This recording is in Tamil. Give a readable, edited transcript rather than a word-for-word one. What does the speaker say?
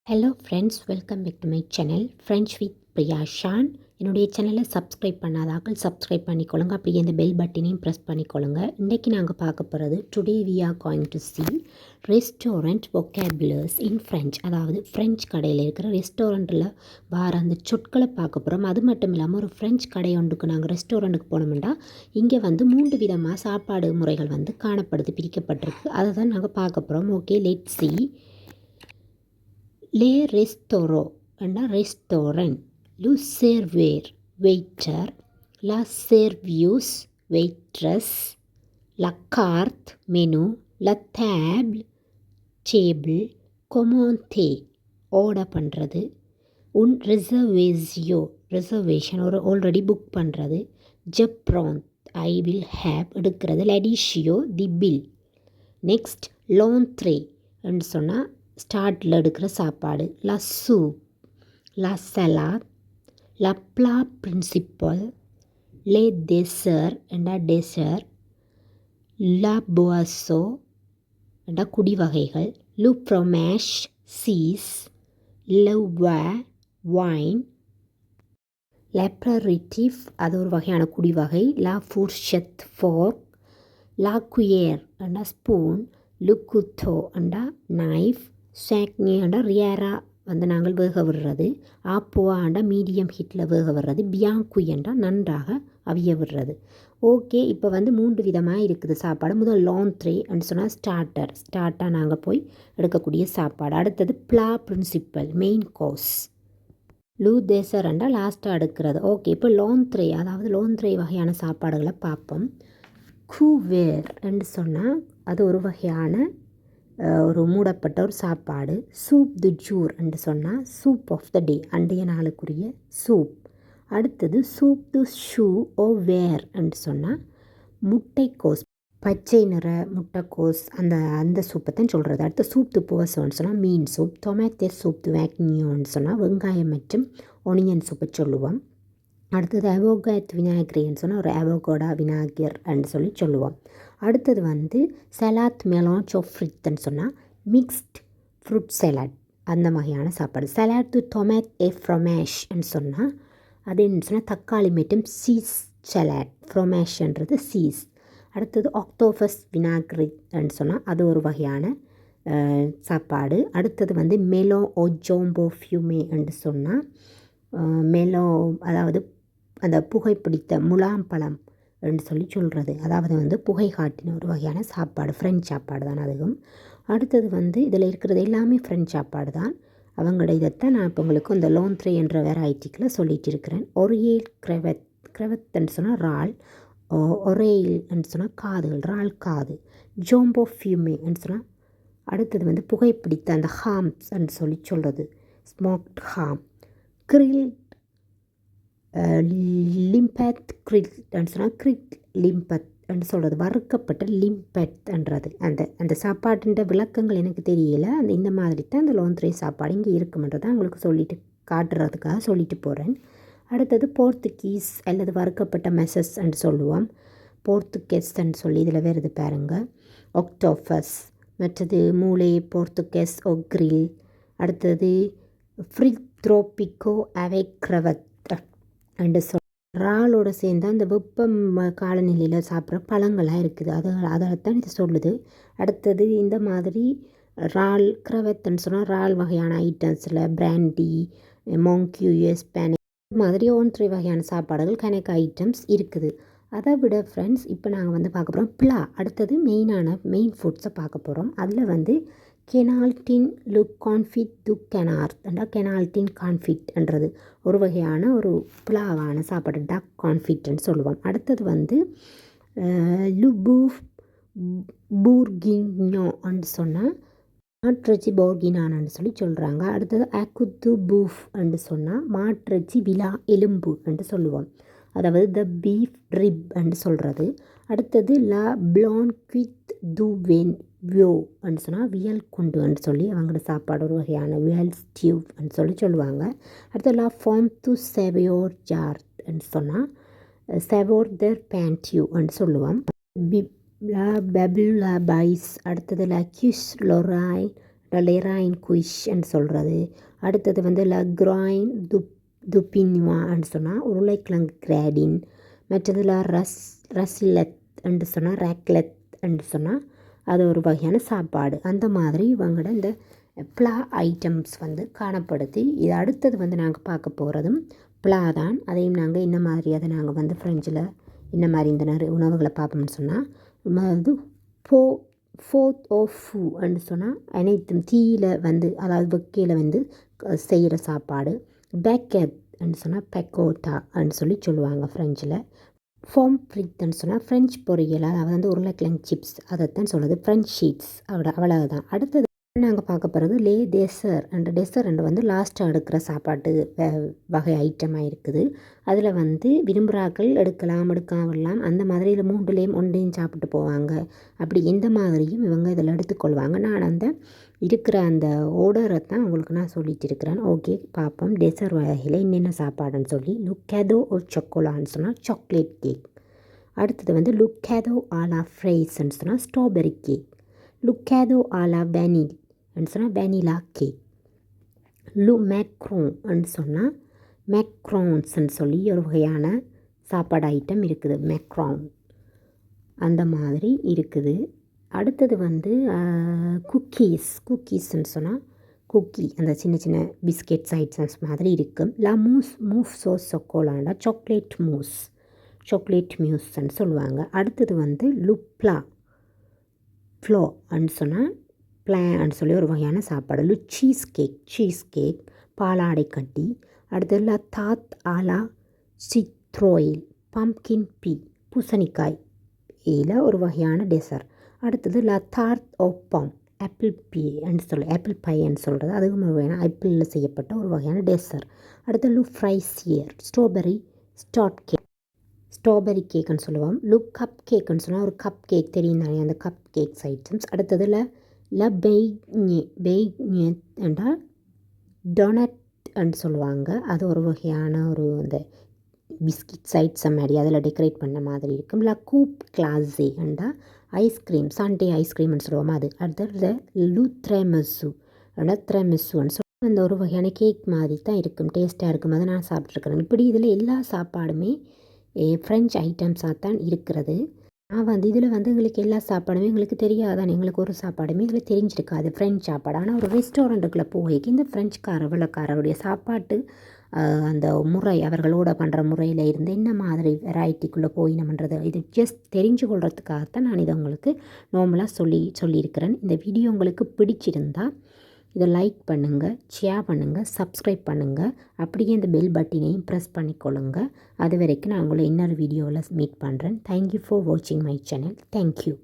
Hello friends, welcome back to my channel French with Priya Shaan. என்னுடைய சேனலை சப்ஸ்கிரைப் பண்ணாதாக்கள் சப்ஸ்கிரைப் பண்ணிக்கொள்ளுங்க. அப்படியே இந்த பெல் பட்டனையும் ப்ரெஸ் பண்ணிக்கொள்ளுங்க. இன்றைக்கி நாங்கள் பார்க்க போகிறது today we are going to see restaurant vocabularies in French. அதாவது ஃப்ரெஞ்ச் கடையில் இருக்கிற ரெஸ்டாரண்ட்டில் வார அந்த சொற்களை பார்க்க போகிறோம். அது மட்டும் இல்லாமல் ஒரு ஃப்ரெஞ்ச் கடை ஒன்றுக்கு நாங்கள் ரெஸ்டாரண்ட்டுக்கு போனோம்னா இங்கே 3 விதமாக சாப்பாடு முறைகள் பிரிக்கப்பட்டிருக்கு. அதை தான் நாங்கள் பார்க்க போகிறோம். Okay, let see. Les restaurants and restaurant, le serveur, waiter, la serveuse, waitress, la carte, menu, la table, table, commenter, order பண்ணுறது, un reservation ஒரு ஆல்ரெடி புக் பண்ணுறது, ஜப்ரான் ஐ வில் ஹேவ் எடுக்கிறது, லடிஷியோ தி பில். நெக்ஸ்ட் லான்த்ரே என்று சொன்னால் ஸ்டார்ட்டில் எடுக்கிற சாப்பாடு, லா சூப், லா சலாட், லா ப்ளா பிரின்சிபல், லே டெசர் என்றா டெசர், லா புவாசோ என்றா குடி வகைகள், லு ஃப்ரோமேஷ் சீஸ், லவ் வைன், லெப்ரரிட்டிவ் அது ஒரு வகையான குடி வகை, லா ஃபுர்ஷத் ஃபோர்க், லா குயேர் என்றா ஸ்பூன், லு குத்தோ என்றா நைஃப், சேக்னி ஆண்டா ரியாரா நாங்கள் வேக விடுறது, ஆப்போவா ஆண்டா மீடியம் ஹீட்டில் வேக விடுறது, பியாங்குய் என்றா நன்றாக அவிய விடுறது. ஓகே, இப்போ 3 விதமாக இருக்குது சாப்பாடு. முதல் லான்த்ரே என்று சொன்னால் ஸ்டார்ட்டாக நாங்கள் போய் எடுக்கக்கூடிய சாப்பாடு. அடுத்தது ப்ளா பிரின்சிபல் மெயின் கோர்ஸ், லூ தேசர் என்றால் லாஸ்ட்டாக எடுக்கிறது. ஓகே, இப்போ லான்த்ரே அதாவது லான்த்ரே வகையான சாப்பாடுகளை பார்ப்போம். கூவேர் என்று சொன்னால் அது ஒரு வகையான ஒரு மூடப்பட்ட ஒரு சாப்பாடு. சூப் து ஜூர் என்று சொன்னால் சூப் ஆஃப் த டே, அன்றைய நாளுக்குரிய சூப். அடுத்தது சூப் து ஷூ ஓ வேர் என்று சொன்னால் முட்டைக்கோஸ், பச்சை நிற முட்டைக்கோஸ் அந்த சூப்பை தான் சொல்கிறது. அடுத்து சூப் து போசோன்னு சொன்னால் மீன் சூப், டொமேட்டோ சூப் து வேக்னியோன்னு சொன்னால் வெங்காயம் மற்றும் ஒனியன் சூப்பை சொல்லுவோம். அடுத்தது அவோகாட் விநாயகரின்னு சொன்னால் ஒரு அவோகோடா விநாயகர் என்று சொல்லுவோம். அடுத்தது சலாத் மெலான் சோஃப்ரிட்ன்னு சொன்னால் மிக்ஸ்ட் ஃப்ரூட் சலாட், அந்த வகையான சாப்பாடு. சலாட் து டொமேட் ஏ ஃப்ரொமேஷ்ன்னு சொன்னால் அது என்ன சொன்னால் தக்காளி மற்றும் சீஸ் சலாட், ஃப்ரொமேஷ்ன்றது சீஸ். அடுத்தது ஆக்டோபஸ் விநாயகரின்னு சொன்னால் அது ஒரு வகையான சாப்பாடு. அடுத்தது மெலோ ஓ ஜோம்போ ஃபியூமே என்று சொன்னால் மெலோ அதாவது அந்த புகைப்பிடித்த முலாம்பழம் என்று சொல்கிறது. அதாவது புகை காட்டின ஒரு வகையான சாப்பாடு, ஃப்ரெஞ்ச் சாப்பாடு தான் அதுவும். அடுத்தது இதில் இருக்கிறது எல்லாமே ஃப்ரெஞ்ச் சாப்பாடு தான். அவங்களோட இதைத்தான் நான் இப்போ உங்களுக்கு இந்த லான்த்ரே என்ற வெரைட்டிக்கில் சொல்லிட்டு இருக்கிறேன். ஒரேல் கிரெவத்ன்னு சொன்னால் இறால், ஒரேல் என்று சொன்னால் காதுகள், இறால் காது. ஜோம்போ ஃபியூமே என்று சொன்னால் அடுத்தது புகைப்பிடித்த அந்த ஹாம்ஸ் என்று சொல்கிறது, ஸ்மோக்ட் ஹாம். கிரில் லிம்பத் கிரில் சொன்னால் கிரில் லிம்பத் என்று சொல்கிறது, வறுக்கப்பட்ட லிம்பத்ன்றது. அந்த சாப்பாட்டுன்ற விளக்கங்கள் எனக்கு தெரியல. இந்த மாதிரி தான் அந்த லான்த்ரே சாப்பாடு இங்கே இருக்குமென்றதை உங்களுக்கு சொல்லிட்டு காட்டுறதுக்காக சொல்லிட்டு போகிறேன். அடுத்தது போர்த்துகீஸ் அல்லது வறுக்கப்பட்ட மெசஸ் என்று சொல்லுவோம். போர்த்துகேஸ்ன்னு சொல்லி இதில் வருது பாருங்கள், ஒக்டோபஸ். மற்றது மூளை போர்த்துகேஸ் ஓ கிரில். அடுத்தது ஃப்ரித்ரோபிகோ அவை கிரவத் என்று இறாலோடு சேர்ந்து அந்த வெப்பம் காலநிலையில் சாப்பிட்ற பழங்களாக இருக்குது. அதைத்தான் இது சொல்லுது. அடுத்தது இந்த மாதிரி இறால் கிரவத்துன்னு சொன்னால் இறால் வகையான ஐட்டம்ஸில் பிராண்டி, மோங்க்யூஎஸ், பேனே மாதிரி 1-3 வகையான சாப்பாடுகள் கணக்கு ஐட்டம்ஸ் இருக்குது. அதை விட ஃப்ரெண்ட்ஸ் இப்போ நாங்கள் பார்க்க போகிறோம் ப்ளா. அடுத்தது மெயின் ஃபுட்ஸை பார்க்க போகிறோம். அதில் கெனால்டின் லு கான்ஃபிட் து கெனார்த் என்றால் கெனால்டின் கான்ஃபிட்ன்றது ஒரு வகையான ஒரு புலாவான சாப்பாடு, டக் கான்ஃபிட்ன்னு சொல்லுவோம். அடுத்தது லு பூஃப் பூர்கினோன்னு சொன்னால் மாட்டிறைச்சி போர்கினான்னு சொல்கிறாங்க. அடுத்தது அக்குத்து பூஃப் என்று சொன்னால் மாட்டிறைச்சி விலா எலும்பு என்று சொல்லுவோம், அதாவது த பீஃப் ரிப் என்று சொல்கிறது. அடுத்தது லா பிளான்குவித் து வென் வியோ என்று சொன்னால் வியல் குண்டு என்று அவங்களோட சாப்பாடு ஒரு வகையான வியல் ஸ்டியூ என்று சொல்லுவாங்க. அடுத்து லா ஃபார்ம் து செவோர் ஜார் என்று சொன்னால் செவோர் தர் பேன்டியூ என்று சொல்லுவோம். லா பெபிள் லா பைஸ். அடுத்தது லா கியூஸ் லொராய் லெராயின் குயிஷ்ன்னு சொல்கிறது. அடுத்தது வந்து லக்ராயின் துப்பின்வான்னு சொன்னால் உருளைக்கிழங்கு கிராடின். மற்றதில் ரஸ்லெத் என்று சொன்னால் ரேக்லெத் என்று சொன்னால் அது ஒரு வகையான சாப்பாடு. அந்த மாதிரி இவங்களோட இந்த பிளா ஐட்டம்ஸ் வந்து காணப்படுத்தி இது அடுத்தது வந்து நாங்கள் பார்க்க போகிறதும் பிளா தான். அதையும் நாங்கள் இந்த மாதிரி அதை நாங்கள் வந்து ஃப்ரெஞ்சில் இந்த மாதிரி இந்த நிறைய உணவுகளை பார்ப்போம்னு சொன்னால் வந்து ஃபோர்த் ஓ ஃபூன்னு சொன்னால் அனைத்தும் தீயில் வந்து அதாவது வெக்கையில் வந்து செய்கிற சாப்பாடு. பேக்கெட்ன்னு சொன்னால் பெக்கோட்டான்னு சொல்லுவாங்க ஃப்ரெஞ்சில். ஃபார்ம் ஃப்ரிட்ன்னு சொன்னால் ஃப்ரெஞ்ச் பொரியல், அதாவது வந்து உருளைக்கிழங்கு சிப்ஸ் அதைத்தான் சொல்லுது. ஃப்ரெஞ்ச் ஷீட்ஸ் அவ்வளவுதான். அடுத்தது நாங்கள் பார்க்க போகிறது டெசர் வந்து லாஸ்ட்டாக எடுக்கிற சாப்பாட்டு வகை ஐட்டமாக இருக்குது. அதில் வந்து விரும்புகிறாக்கள் எடுக்காமலாம் அந்த மாதிரி இதில் 3லேயும் 1 சாப்பிட்டு போவாங்க. அப்படி எந்த மாதிரியும் இவங்க இதில் எடுத்துக்கொள்வாங்க. நான் அந்த இருக்கிற அந்த ஆர்டரை தான் உங்களுக்கு நான் சொல்லிட்டு இருக்கிறேன். ஓகே, பார்ப்போம் டெசர் வகையில் என்னென்ன சாப்பாடுன்னு சொல்லி. லுக்கேதோ ஓ சொக்கோலான்னு சொன்னால் சாக்லேட் கேக். அடுத்தது வந்து லுக்கேதோ ஆலா ஃப்ரைஸ்ன்னு சொன்னால் ஸ்ட்ராபெரி கேக். லுக்கேதோ ஆலா வெனில்ன்னு சொன்னால் வெனிலா கேக். மேக்ரோன்னு சொன்னால் மேக்ரோன்ஸ்ன்னு சொல்லி ஒரு வகையான சாப்பாடு ஐட்டம் இருக்குது. மேக்ரோன் அந்த மாதிரி இருக்குது. அடுத்தது வந்து குக்கீஸ்ன்னு சொன்னால் குக்கி அந்த சின்ன சின்ன பிஸ்கெட்ஸ் ஐட்டம்ஸ் மாதிரி இருக்கும். மூஃப் சோஸ் சொக்கோலாண்டா சாக்லேட் மியூஸ்ன்னு சொல்லுவாங்க. அடுத்தது வந்து ஃப்ளோன்னு சொன்னால் பிளான்னு சொல்லி ஒரு வகையான சாப்பாடு. சீஸ் கேக் பாலாடை கட்டி. அடுத்தது தாத் ஆலா சித்ரோயில் பம்கின் பூசணிக்காய் இதில் ஒரு வகையான டெசர். அடுத்தது தார்த் ஓப்பம் ஆப்பிள் பைன்னு சொல்கிறது. அதுவும் ஒரு வகையான ஆப்பிளில் செய்யப்பட்ட ஒரு வகையான டெசர். அடுத்தது ஃப்ரைசியர் ஸ்ட்ராபெரி கேக்குன்னு சொல்லுவோம். கப் கேக்குன்னு சொன்னால் ஒரு கப் கேக் தெரியும் தானே, அந்த கப் கேக்ஸ் ஐட்டம்ஸ். அடுத்ததில் பெய்க்னே என்றால் டொனட்ன்னு சொல்லுவாங்க. அது ஒரு வகையான ஒரு இந்த பிஸ்கட் ஐட்ஸ் மாதிரி அதில் டெக்கரேட் பண்ண மாதிரி இருக்கும். கூப் கிளாஸே என்றால் ஐஸ்கிரீம் சண்டே ஐஸ்கிரீம்னு சொல்லுவோம் அது. அடுத்தது த்ரெமிசுன்னு சொல்லி அந்த ஒரு வகையான கேக் மாதிரி தான் இருக்கும். டேஸ்ட்டாக இருக்கும். அதை நான் சாப்பிட்ருக்கிறேன். இப்படி இதில் எல்லா சாப்பாடுமே ஃப்ரெஞ்ச் ஐட்டம்ஸாக தான் இருக்கிறது. நான் வந்து இதில் வந்து எங்களுக்கு எல்லா சாப்பாடுமே எங்களுக்கு தெரியாதான். எங்களுக்கு ஒரு சாப்பாடுமே இதில் தெரிஞ்சிருக்காது ஃப்ரெஞ்ச் சாப்பாடு. ஆனால் ஒரு ரெஸ்டாரண்ட்டுக்குள்ளே போய்க்கு இந்த வெள்ளக்காரருடைய சாப்பாட்டு அந்த முறை அவர்களோட பண்ணுற முறையில் இருந்து என்ன மாதிரி வெரைட்டிக்குள்ளே போய் நம்மன்றது இது ஜஸ்ட் தெரிஞ்சு கொள்கிறதுக்காகத்தான் நான் இதை உங்களுக்கு நார்மலாக சொல்லியிருக்கிறேன். இந்த வீடியோ உங்களுக்கு பிடிச்சிருந்தால் இதை லைக் பண்ணுங்கள், ஷேர் பண்ணுங்கள், சப்ஸ்கிரைப் பண்ணுங்கள். அப்படியே இந்த பெல் பட்டினையும் ப்ரெஸ் பண்ணிக்கொள்ளுங்க. அது வரைக்கும் நான் உங்களை இன்னொரு வீடியோவில் மீட் பண்ணுறேன். தேங்க்யூ ஃபார் வாட்சிங் மை சேனல். தேங்க்யூ.